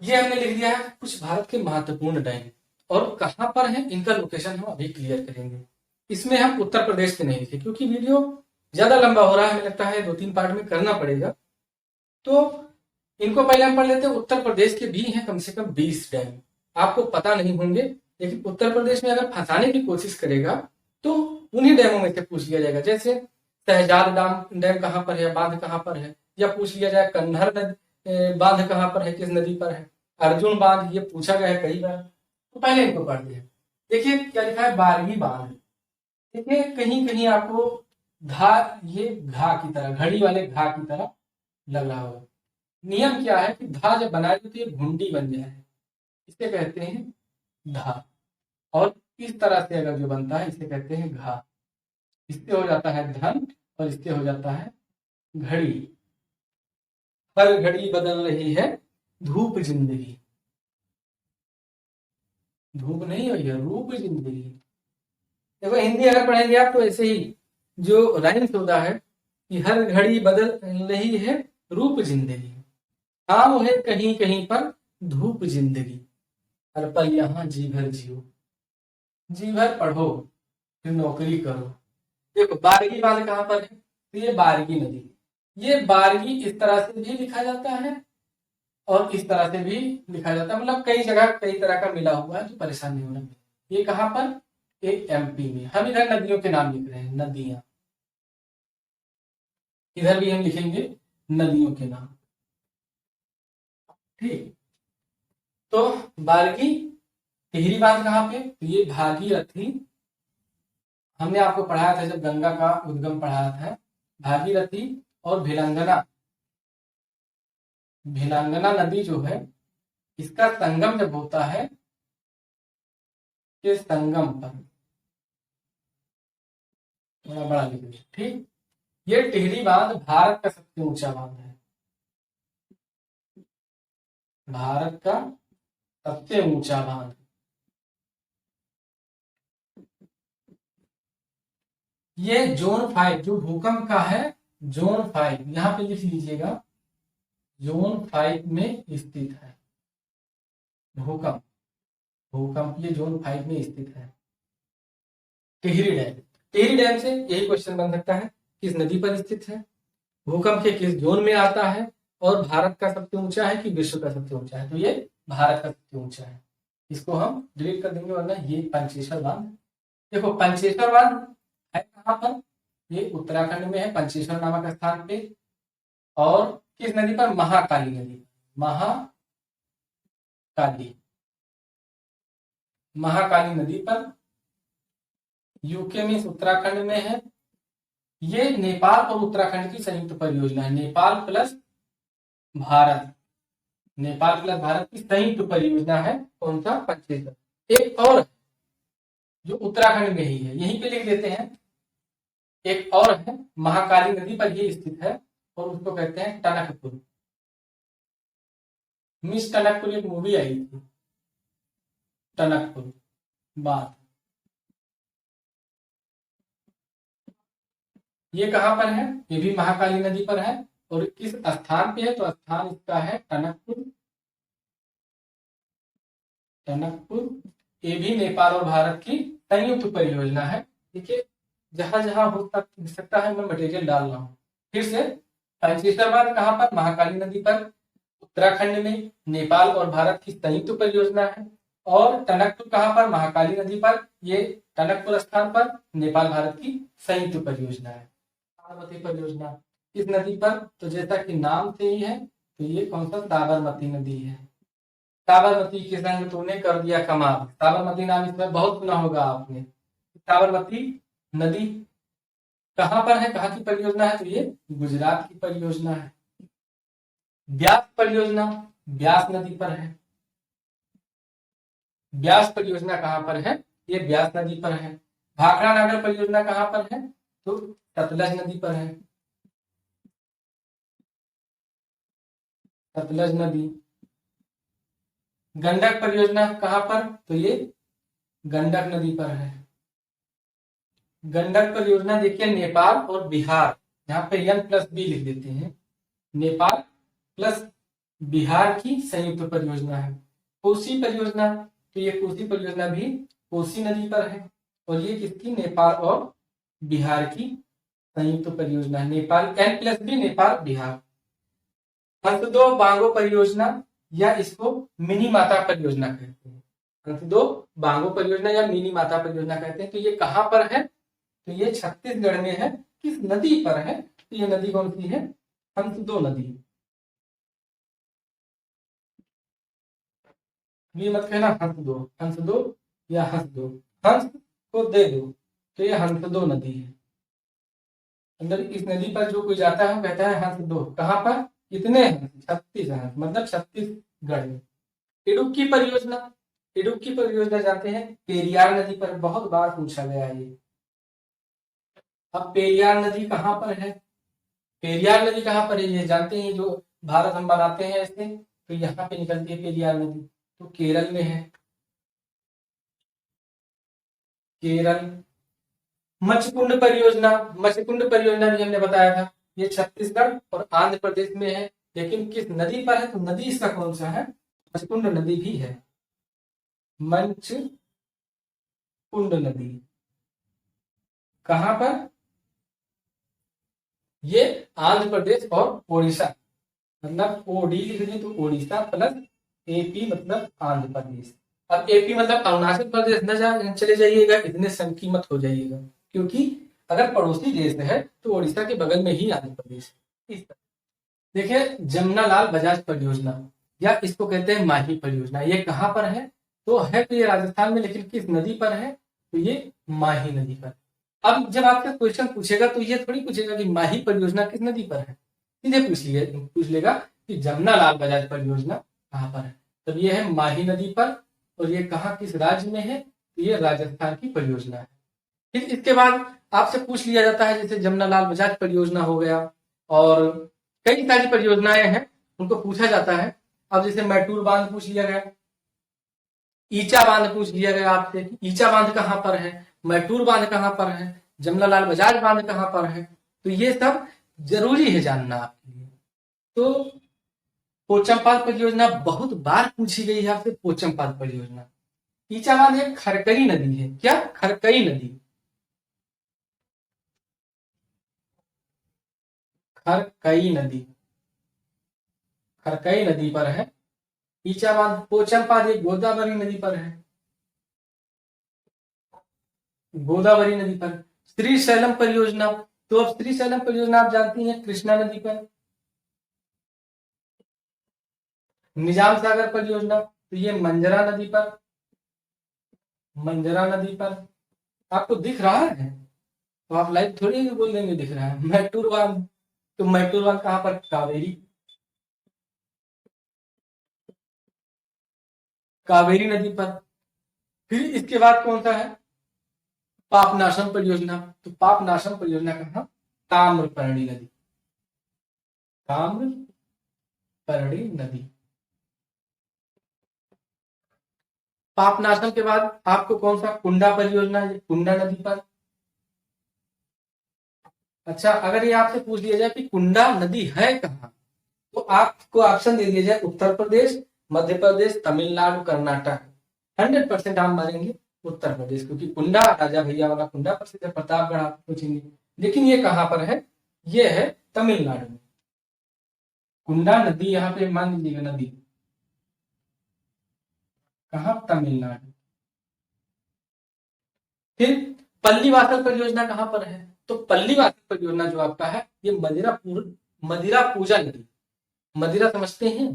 ये हमने लिख दिया है कुछ भारत के महत्वपूर्ण डैम और कहां पर है इनका लोकेशन हम अभी क्लियर करेंगे। इसमें हम उत्तर प्रदेश के नहीं लिखे क्योंकि वीडियो ज्यादा लंबा हो रहा है, हमें लगता है 2-3 पार्ट में करना पड़ेगा। तो इनको पहले हम पढ़ लेते हैं। उत्तर प्रदेश के भी हैं कम से कम 20 डैम, आपको पता नहीं होंगे, लेकिन उत्तर प्रदेश में अगर फंसाने की कोशिश करेगा तो उन्हीं डैमों में से पूछ लिया जाएगा। जैसे शहजाद डैम कहाँ पर है, बांध कहाँ पर है, या पूछ लिया जाए कन्हर बांध कहाँ पर है, किस नदी पर है, अर्जुन बांध, ये पूछा गया है कई बार। तो पहले इनको पढ़ लिया। देखिए क्या लिखा है, बारहवीं बांध। देखिए कहीं कहीं आपको घा, ये घा की तरह, घड़ी वाले घा की तरह लग रहा होगा। नियम क्या है कि धा जब बनाए तो ये घुंडी बन जाए, इसे कहते हैं धा। और इस तरह से अगर जो बनता है इसे कहते हैं घा। इससे हो जाता है धन और इससे हो जाता है घड़ी। हर घड़ी बदल रही है धूप जिंदगी, धूप नहीं हुई है रूप जिंदगी। देखो हिंदी अगर पढ़ेंगे आप तो ऐसे ही जो राइम्स होता है कि हर घड़ी बदल रही है रूप जिंदगी, हाँ वो है कहीं कहीं पर धूप जिंदगी, हर पल यहाँ जी भर जियो, जी भर पढ़ो फिर नौकरी करो। देखो बारगी बांध कहाँ पर है, तो ये बारगी नदी। ये बारगी इस तरह से भी लिखा जाता है और इस तरह से भी लिखा जाता है, मतलब कई जगह कई तरह का मिला हुआ है, तो परेशान नहीं होना। ये कहाँ पर, एक एमपी में। हम इधर नदियों के नाम लिख रहे हैं, नदियां। इधर भी हम लिखेंगे नदियों के नाम, ठीक। तो बारगी टिहरी बांध कहाँ पे, तो ये भागीरथी। हमने आपको पढ़ाया था जब गंगा का उद्गम पढ़ाया था, भागीरथी और भिलंगना। भिलंगना नदी जो है इसका संगम जब होता है के संगम पर, थोड़ा बड़ा लिख लीजिए, ठीक। ये टिहरी बांध भारत का सबसे ऊंचा बांध है, भारत का सबसे ऊंचा बांध। ये जोन 5 जो भूकंप का है, जोन 5 यहां पे लिख लीजिएगा, जोन 5 में स्थित है भूकंप। भूकंप ये जोन 5 में स्थित है। टिहरी डैम, टिहरी डैम से यही क्वेश्चन बन सकता है, किस नदी पर स्थित है, भूकंप के किस जोन में आता है, और भारत का सबसे ऊंचा है कि विश्व का सबसे ऊंचा है, तो ये भारत का सबसे ऊंचा है। इसको हम डिलीट कर देंगे, वरना ये पंचेश्वर बांध। देखो पंचेश्वर बांध है कहाँ पर, ये उत्तराखंड में है, पंचेश्वर नामक स्थान पे। और किस नदी पर, महाकाली नदी, महाकाली, महाकाली नदी पर, यूके में, उत्तराखंड में है। ये नेपाल और उत्तराखंड की संयुक्त परियोजना है, नेपाल प्लस भारत, नेपाल प्लस भारत की संयुक्त परियोजना है। कौन सा, पंचेश्वर। एक और जो उत्तराखंड में ही है, यहीं पे लिख देते हैं। एक और है महाकाली नदी पर ये स्थित है और उसको कहते हैं टनकपुर। मिस टनकपुर एक मूवी आई थी, टनकपुर बात। ये कहां पर है, ये भी महाकाली नदी पर है। और किस स्थान पे है, तो स्थान इसका है टनकपुर। टनकपुर ये भी नेपाल और भारत की संयुक्त परियोजना है। देखिए जहां जहां हो सकता है मैं मटेरियल डाल रहा हूँ। फिर से पंचेश्वर बांध कहां पर, महाकाली नदी पर, उत्तराखंड में, नेपाल और भारत की संयुक्त परियोजना है। और टनकपुर कहां पर, महाकाली नदी पर, ये टनकपुर स्थान पर नेपाल भारत की संयुक्त परियोजना है। साबरमती परियोजना किस नदी पर, तो जैसा कि नाम से ही है, तो ये कौन सा, साबरमती नदी है। साबरमती के संग तूने कर दिया कमाल, साबरमती नाम इसमें बहुत सुना होगा आपने। साबरमती नदी कहां पर है, कहां की परियोजना है, तो ये गुजरात की परियोजना है। ब्यास परियोजना ब्यास नदी पर है। ब्यास परियोजना कहां पर है, ये ब्यास नदी पर है। भाखड़ा नागर परियोजना कहां पर है, तो सतलज नदी पर है। सतलज नदी। गंडक परियोजना कहां पर, तो ये गंडक नदी पर है। गंडक परियोजना देखिए नेपाल और बिहार, यहाँ पे N+B लिख देते हैं, नेपाल प्लस बिहार की संयुक्त परियोजना है। कोसी परियोजना, तो ये कोसी परियोजना भी कोसी नदी पर है और ये किसकी, नेपाल और बिहार की संयुक्त परियोजना है। नेपाल N+B, नेपाल बिहार। हंसदो बांगो परियोजना या इसको मिनी माता परियोजना कहते हैं। हंसदो बांगो परियोजना या मिनी माता परियोजना कहते हैं। तो ये कहां पर है, तो ये छत्तीसगढ़ में है। किस नदी पर है, तो ये नदी कौन सी है, हंसदो नदी। ये मत कहना हंस दो या हंस दो, हंस को दे दो, तो ये हंसदो नदी है। अंदर इस नदी पर जो कोई जाता है वो कहता है हंस दो। कहां पर, कितने हंस, 36 हंस, मतलब छत्तीसगढ़ में। इडुक्की परियोजना, इडुक्की परियोजना जानते हैं, पेरियार नदी पर, बहुत बार पूछा गया है ये। अब पेरियार नदी कहां पर है, पेरियार नदी कहां पर है ये जानते हैं, जो भारत हम बनाते हैं इससे, तो यहाँ पे निकलती है पेरियार नदी, तो केरल में है, केरल। मच्छकुंड परियोजना, मच्छकुंड परियोजना भी हमने बताया था, ये छत्तीसगढ़ और आंध्र प्रदेश में है। लेकिन किस नदी पर है, तो नदी इसका कौन सा है, मच्छकुंड नदी भी है। मंचकुंड नदी कहां पर, ये आंध्र प्रदेश और ओडिशा, मतलब ओडी लिख दें तो ओडिशा प्लस एपी मतलब आंध्र प्रदेश। अब एपी मतलब अरुणाचल प्रदेश न चले जाइएगा, इतने संकी मत हो जाइएगा, क्योंकि अगर पड़ोसी देश है तो ओडिशा के बगल में ही आंध्र प्रदेश है। इस तरह देखिए, जमुनालाल बजाज परियोजना या इसको कहते हैं माही परियोजना, ये कहां पर है, तो ये राजस्थान में, लेकिन किस नदी पर है, तो ये माही नदी पर। अब जब आपसे क्वेश्चन पूछेगा तो ये थोड़ी पूछेगा कि माही परियोजना किस नदी पर है, सीधे पूछ लेगा कि जमुनालाल बजाज परियोजना कहां पर है, तब ये है माही नदी पर। और ये कहां, किस राज्य में है, तो ये राजस्थान की परियोजना है। फिर इसके बाद आपसे पूछ लिया जाता है, जैसे जमुनालाल बजाज परियोजना हो गया और कई सारी परियोजनाएं हैं, उनको पूछा जाता है। अब जैसे मैटूर बांध पूछ लिया गया, ईचा बांध पूछ लिया गया आपसे, ईचा बांध कहां पर है, मैटूर बांध कहां पर है, जमुनालाल बजाज बांध कहां पर है, तो ये सब जरूरी है जानना आपके लिए। तो पोचमपाल परियोजना बहुत बार पूछी गई है आपसे, पोचमपाल परियोजना। ईचा बांध एक खरकई नदी है, क्या, खरकई नदी, खरकई नदी, खरकई नदी पर है ईचा बांध। पोचमपाल एक गोदावरी नदी पर है, गोदावरी नदी पर। श्रीशैलम परियोजना, तो अब श्रीशैलम परियोजना आप जानती हैं, कृष्णा नदी पर। निजाम सागर परियोजना, तो ये मंजरा नदी पर, मंजरा नदी पर। आपको दिख रहा है, तो आप लाइव थोड़ी बोल देंगे दिख रहा है। मैटूर बांध, तो मैटूर बांध कहां पर, कावेरी, कावेरी नदी पर। फिर इसके बाद कौन सा है, पापनाशम परियोजना, तो पापनाशम परियोजना कहां, ताम्रपर्णी नदी, ताम्रपर्णी नदी। पापनाशम के बाद आपको कौन सा, कुंडा परियोजना, ये कुंडा नदी पर। अच्छा, अगर ये आपसे पूछ लिया जाए कि कुंडा नदी है कहाँ, तो आपको ऑप्शन दे दिया जाए उत्तर प्रदेश, मध्य प्रदेश, तमिलनाडु, कर्नाटक। 100% आप मारेंगे उत्तर प्रदेश, क्योंकि कुंडा राजा भैया वाला कुंडा प्रसिद्ध है, प्रतापगढ़ आप पूछेंगे। लेकिन ये कहां पर है, ये है तमिलनाडु में। कुंडा नदी यहाँ पे मान लीजिएगा नदी कहा, तमिलनाडु। फिर पल्लीवासल परियोजना कहां पर है, तो पल्लीवासल परियोजना जो आपका है, ये मदिरा पूजा नदी। मदिरा समझते हैं,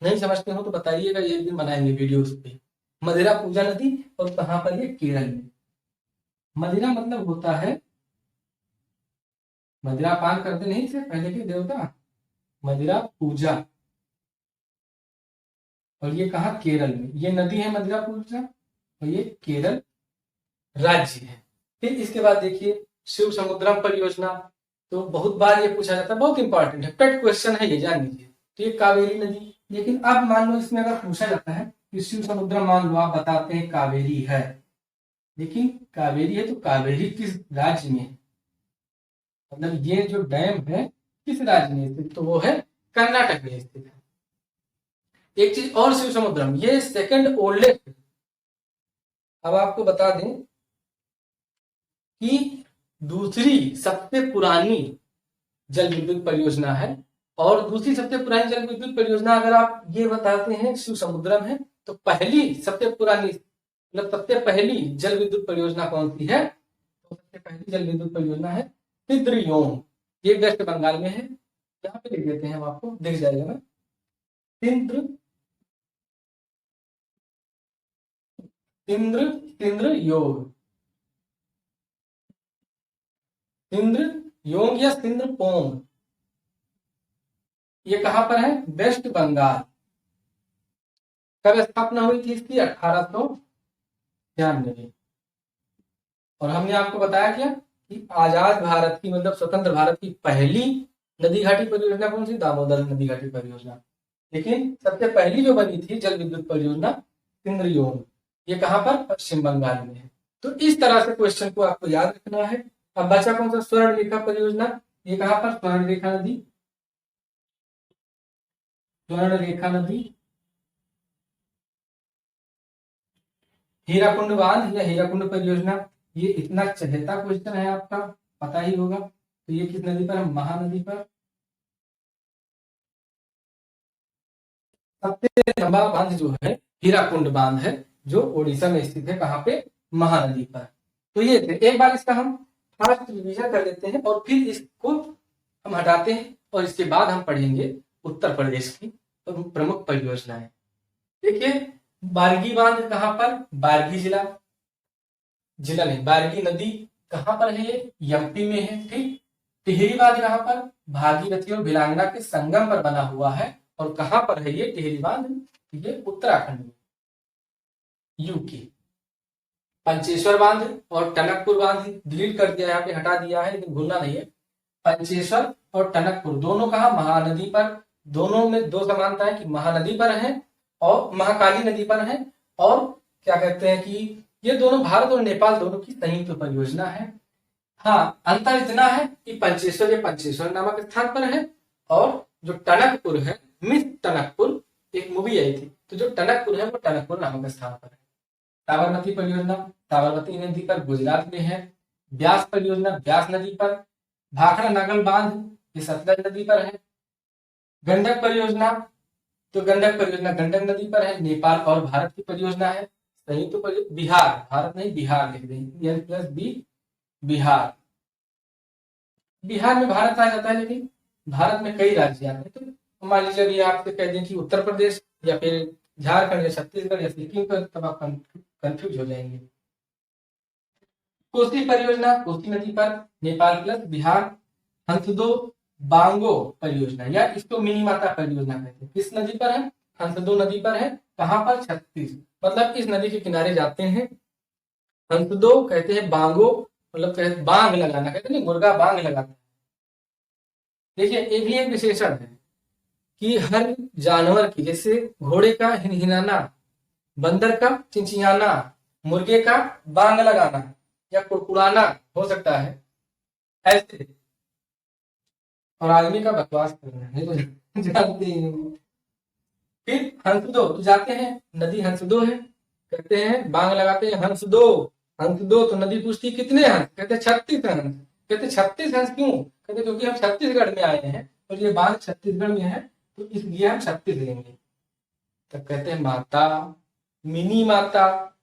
नहीं समझते हो तो बताइएगा, एक दिन बनाएंगे वीडियो उस पे। मदिरा पूजा नदी, और कहां पर, ये केरल में। मदिरा मतलब होता है, मदिरा पान करते नहीं थे पहले के देवता, मदिरा पूजा। और ये कहा, केरल में, ये नदी है मदिरा पूजा, और ये केरल राज्य है। फिर इसके बाद देखिए शिव समुद्रम परियोजना, तो बहुत बार ये पूछा जाता है, बहुत इंपॉर्टेंट है, पेट क्वेश्चन है ये, जान लीजिए। तो ये कावेरी नदी, लेकिन अब मान लो इसमें अगर पूछा जाता है कि शिव समुद्रम, मान लो आप बताते हैं कावेरी है, लेकिन कावेरी है तो कावेरी किस राज्य में है, मतलब ये जो डैम है किस राज्य में स्थित, तो वो है कर्नाटक में स्थित है। एक चीज और, शिव समुद्रम ये सेकंड ओल्डेस्ट। अब आपको बता दें कि दूसरी सबसे पुरानी जल विद्युत परियोजना है, और दूसरी सबसे पुरानी जल विद्युत परियोजना अगर आप ये बताते हैं शिव समुद्रम है, तो पहली सबसे पुरानी मतलब सबसे पहली जल विद्युत परियोजना कौन सी है? तो सबसे पहली जल विद्युत परियोजना है तिंद्रयोम, ये वेस्ट बंगाल में है। यहाँ पे लिख देते हैं, हम आपको दिख जाएगा ना, तिंद्र तिंद्र तिंद्र योग, तिंद्र योग या तिंद्र पोंग, ये कहां पर है? वेस्ट बंगाल। कब स्थापना हुई थी इसकी? 1893। और हमने आपको बताया क्या कि आजाद भारत की मतलब स्वतंत्र भारत की पहली नदी घाटी परियोजना कौन सी? दामोदर नदी घाटी परियोजना। लेकिन सबसे पहली जो बनी थी जल विद्युत परियोजना तिंद्रयोम, ये कहां पर? पश्चिम बंगाल में है। तो इस तरह से क्वेश्चन को आपको याद रखना है। अब बचा कौन सा? स्वर्ण रेखा परियोजना, ये कहां पर? स्वर्ण रेखा नदी, स्वर्ण रेखा नदी, हीराकुंड बांध या हीराकुंड परियोजना, ये इतना चहेता क्वेश्चन है आपका, पता ही होगा। तो ये किस नदी पर है? महानदी पर। सबसे लंबा बांध जो है हीराकुंड बांध है, जो ओडिशा में स्थित है। कहां पे? महानदी पर। तो ये एक बार इसका हम फास्ट रिवीजन कर लेते हैं और फिर इसको हम हटाते हैं, और इसके बाद हम पढ़ेंगे उत्तर प्रदेश की प्रमुख परियोजनाएं। देखिए, बारगी बांध कहां पर? बारगी जिला, जिला नहीं, बारगी नदी कहां पर है? ये एमपी में है। ठीक। टिहरी बांध कहां पर? भागीरथी और भिलांगना के संगम पर बना हुआ है। और कहां पर है ये टिहरी बांध? ये उत्तराखंड में, यूके। पंचेश्वर बांध और टनकपुर बांध डिलीट कर दिया, यहाँ पे हटा दिया है, लेकिन भूलना नहीं है। पंचेश्वर और टनकपुर दोनों कहां? महानदी पर। दोनों में दो समानता है कि महानदी पर है और महाकाली नदी पर है। और क्या कहते हैं कि ये दोनों भारत और नेपाल दोनों की संयुक्त परियोजना है। हाँ, अंतर इतना है कि पंचेश्वर ये पंचेश्वर नामक स्थान पर है, और जो टनकपुर है, मिस टनकपुर, एक मूवी आई थी, तो जो टनकपुर है वो टनकपुर नामक स्थान पर है। साबरमती परियोजना साबरमती नदी पर गुजरात में है। ब्यास परियोजना ब्यास नदी पर। भाखड़ा नागल बांध ये सतलज नदी पर है। गंडक परियोजना, तो गंडक परियोजना गंडक नदी पर है, नेपाल और भारत की परियोजना है। संयुक्त बिहार, भारत नहीं बिहार लिख देंगे, N plus B, Bihar. Bihar में भारत आ जाता है, लेकिन भारत में कई राज्य आते हैं। तो मान लीजिए अभी आपसे कह दें कि उत्तर प्रदेश या फिर झारखंड या छत्तीसगढ़ या सिक्किम पर, तब आप कंफ्यूज हो जाएंगे। कोसी परियोजना कोसी नदी पर, नेपाल प्लस बिहार। हंसदो बांगो परियोजना या इसको मिनी माता परियोजना कहते हैं, किस नदी पर है? हंसदो नदी पर है। कहां पर? छत्तीस। मतलब इस नदी के किनारे जाते हैं। हंसदो कहते हैं, बांगो मतलब कहते बांग लगाना, कहते हैं मुर्गा बांग लगाता है। देखिए, ये भी एक विशेषण है कि हर जानवर की, जैसे घोड़े का हिनहिनाना, बंदर का चिंचियाना, मुर्गे का बांग लगाना या कुड़कुड़ाना हो सकता है, ऐसे। और आदमी का बकवास करना है, तो जानते ही। फिर हंसदो, तो जाते हैं, नदी हंसदो है, कहते हैं बांग लगाते हैं हंसदो। हंसदो तो नदी पूछती कितने हंस? कहते 36 हंस। कहते 36 हंस क्यों? कहते क्योंकि हम छत्तीसगढ़ में आए हैं और ये बांध छत्तीसगढ़ में है, तो इसलिए हम 36 लेंगे। तब कहते हैं माता, मिनी माता,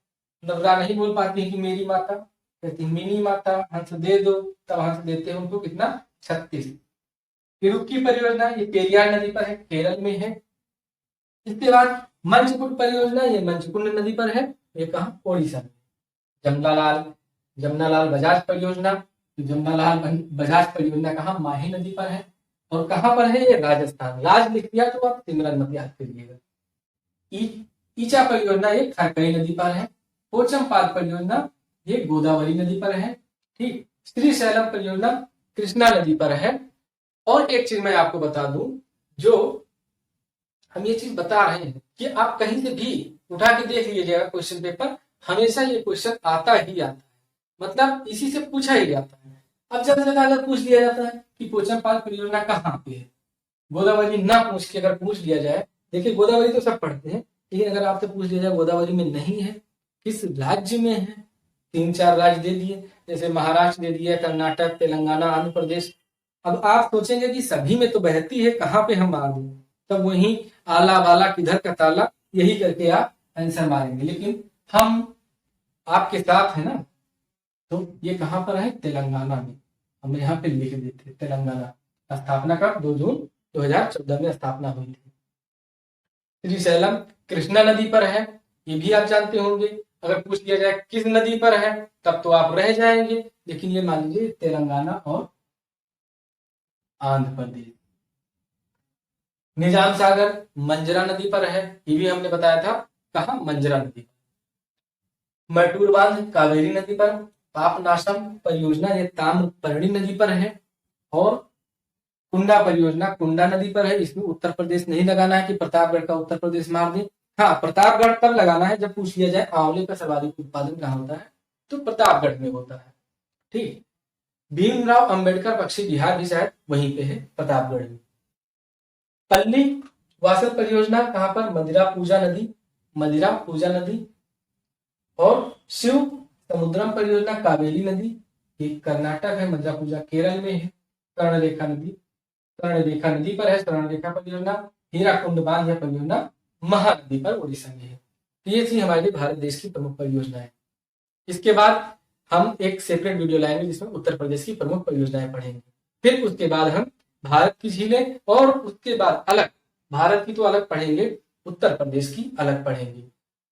नवरा नहीं बोल पाती कि मेरी माता, कहती मिनी माता, हंस दे दो, तब हंस देते हैं उनको कितना? 36। इरुक्की परियोजना ये पेरियार नदी पर है, केरल में है। इसके बाद मंचकुंड परियोजना, ये मंचकुंड नदी पर है, ये कहा? ओडिशा में। जमनालाल बजाज परियोजना, जमनालाल बजाज परियोजना कहा? माही नदी पर है। और कहां पर है? ये राजस्थान। राज लिख दिया तो आप सिमरन मत याद करिएगा। ईचा परियोजना ये खरकई नदी पर है। पोचमपाद परियोजना ये गोदावरी नदी पर है। ठीक। श्रीशैलम परियोजना कृष्णा नदी पर है। और एक चीज मैं आपको बता दूं, जो हम ये चीज बता रहे हैं कि आप कहीं से भी उठा के देख लीजिएगा क्वेश्चन पेपर, हमेशा ये क्वेश्चन आता ही आता है, मतलब इसी से पूछा ही जाता है। अब ज्यादा से ज्यादा अगर पूछ लिया जाता है कि पोचमपाद परियोजना कहाँ पे है, गोदावरी ना पूछ के अगर पूछ लिया जाए देखिए गोदावरी तो सब पढ़ते हैं, लेकिन अगर आपसे पूछ लिया जाए गोदावरी में नहीं है, किस राज्य में है, 3-4 राज्य दे दिए, जैसे महाराष्ट्र दे दिया, कर्नाटक, तेलंगाना, आंध्र प्रदेश। अब आप सोचेंगे कि सभी में तो बहती है, कहाँ पे हम मार दें, तब वही आला वाला किधर का ताला, यही करके आप आंसर मारेंगे। लेकिन हम आपके साथ है ना, तो ये कहाँ पर है, तेलंगाना में। हम यहाँ पे लिख देते तेलंगाना। स्थापना कब, 2 जून 2014 में स्थापना हुई थी। श्रीशैलम कृष्णा नदी पर है, ये भी आप जानते होंगे। अगर पूछ लिया जाए किस नदी पर है, तब तो आप रह जाएंगे, लेकिन ये मान लीजिए तेलंगाना और आंध्र प्रदेश। निजाम सागर मंजरा नदी पर है, ये भी हमने बताया था, कहा, मंजरा नदी पर। मटूर बांध कावेरी नदी पर। पापनाशम परियोजना ये ताम्रपर्णी नदी पर है। और कुंडा परियोजना कुंडा नदी पर है। इसमें उत्तर प्रदेश नहीं लगाना है कि प्रतापगढ़ का उत्तर प्रदेश मार दें। हाँ, प्रतापगढ़ तब लगाना है जब पूछ लिया जाए आंवले का सर्वाधिक उत्पादन कहाँ होता है, तो प्रतापगढ़ में होता है। ठीक। भीमराव अंबेडकर पक्षी विहार भी शायद वहीं पे है, प्रतापगढ़ में। पल्ली वासर परियोजना कहाँ पर, मदिरा पूजा नदी, मदिरा पूजा नदी। और शिव समुद्रम परियोजना कावेरी नदी, ये कर्नाटक है। मदिरा पूजा केरल में है। स्वर्णरेखा नदी, स्वर्णरेखा नदी पर है स्वर्णरेखा परियोजना। हीराकुंड बांध यह परियोजना महानदी पर ओडिशा में है। ये थी हमारे भारत देश की प्रमुख परियोजनाएं। इसके बाद हम एक सेपरेट वीडियो लाएंगे जिसमें उत्तर प्रदेश की प्रमुख परियोजनाएं पढ़ेंगे। फिर उसके बाद हम भारत की झीलें, और उसके बाद अलग, भारत की तो अलग पढ़ेंगे, उत्तर प्रदेश की अलग पढ़ेंगे।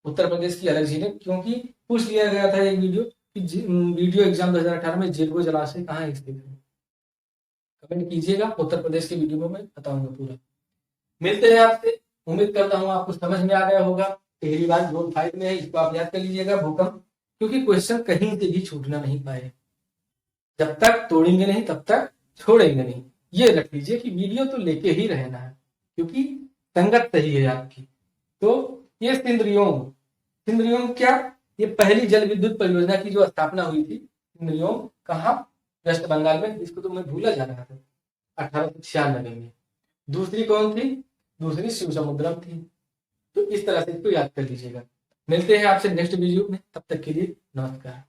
उत्तर प्रदेश की अलग झीलें, क्योंकि पूछ लिया गया था एक वीडियो कि वीडियो एग्जाम 2018 में जिरगो जलाशय कहाँ है, स्थित है। कमेंट कीजिएगा, उत्तर प्रदेश के वीडियो में मैं बताऊंगा पूरा। मिलते हैं आपसे, उम्मीद करता हूँ आपको समझ में आ गया होगा। पहली बार जोन 5 में है, इसको आप याद कर लीजिएगा, भूकंप, क्योंकि क्वेश्चन कहीं से भी छूटना नहीं पाए। जब तक तोड़ेंगे नहीं तब तक छोड़ेंगे नहीं, ये रख लीजिए कि वीडियो तो लेके ही रहना है, क्योंकि संगत सही है आपकी। तो ये सिंदरियोंग, सिंदरियोंग क्या, ये पहली जल विद्युत परियोजना की जो स्थापना हुई थी, सिंदरियोंग कहाँ, वेस्ट बंगाल में। इसको तो मैं भूला जा रहा था, 1896 में। दूसरी कौन थी, दूसरी शिव समुद्रम थी। तो इस तरह से इसको याद कर लीजिएगा। मिलते हैं आपसे नेक्स्ट वीडियो में, तब तक के लिए नमस्कार।